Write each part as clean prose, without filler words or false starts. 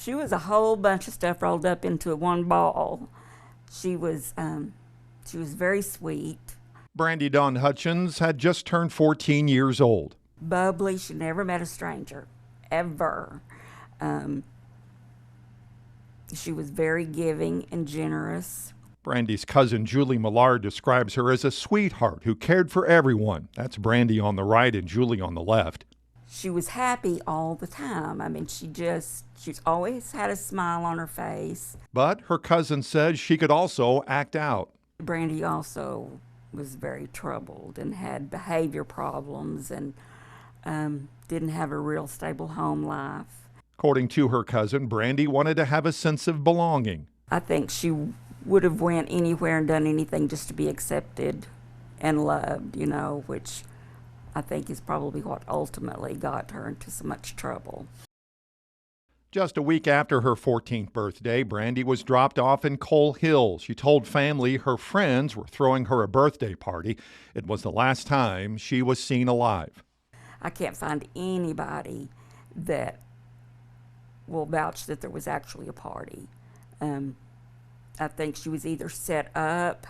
She was a whole bunch of stuff rolled up into one ball. She was very sweet. Brandy Dawn Hutchins had just turned 14 years old. Bubbly. She never met a stranger, ever. She was very giving and generous. Brandy's cousin Julie Millard describes her as a sweetheart who cared for everyone. That's Brandy on the right and Julie on the left. She was happy all the time. I mean, she's always had a smile on her face. But her cousin says she could also act out. Brandy also was very troubled and had behavior problems and didn't have a real stable home life. According to her cousin, Brandy wanted to have a sense of belonging. I think she would have went anywhere and done anything just to be accepted and loved, which I think is probably what ultimately got her into so much trouble. Just a week after her 14th birthday, Brandy was dropped off in Coal Hill. She told family her friends were throwing her a birthday party. It was the last time she was seen alive. I can't find anybody that will vouch that there was actually a party. I think she was either set up,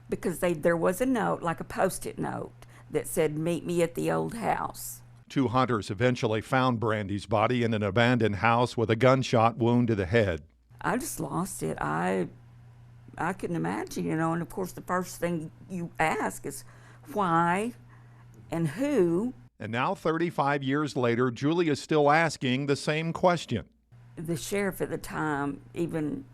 because there was a note, like a Post-it note, that said, "Meet me at the old house." 2 hunters eventually found Brandy's body in an abandoned house with a gunshot wound to the head. I just lost it. I couldn't imagine, and of course the first thing you ask is why and who. And now, 35 years later, Julie is still asking the same question. The sheriff at the time even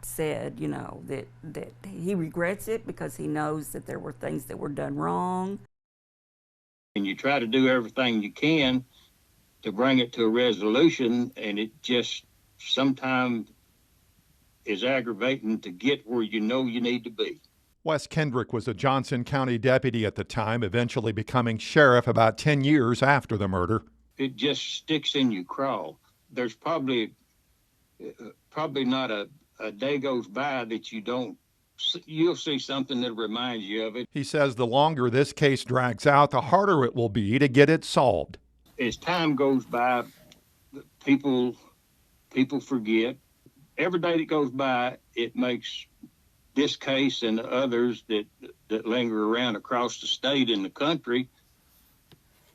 said, that he regrets it because he knows that there were things that were done wrong. And you try to do everything you can to bring it to a resolution, and it just sometimes is aggravating to get where you need to be. Wes Kendrick was a Johnson County deputy at the time, eventually becoming sheriff about 10 years after the murder. It just sticks in your craw. There's probably not a day goes by that you'll see something that reminds you of it. He says the longer this case drags out, the harder it will be to get it solved. As time goes by, people forget. Every day that goes by, it makes this case and the others that linger around across the state and the country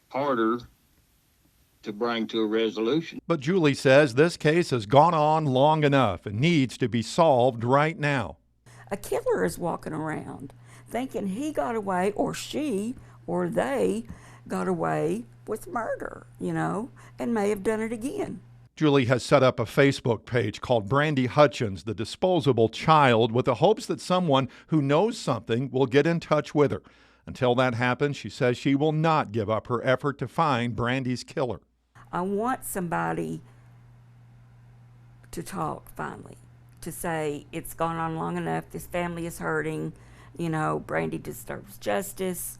harder to bring to a resolution. But Julie says this case has gone on long enough and needs to be solved right now. A killer is walking around thinking he got away, or she or they got away with murder, and may have done it again. Julie has set up a Facebook page called Brandy Hutchins, the Disposable Child, with the hopes that someone who knows something will get in touch with her. Until that happens, she says she will not give up her effort to find Brandy's killer. I want somebody to talk finally, to say it's gone on long enough, this family is hurting, Brandy deserves justice,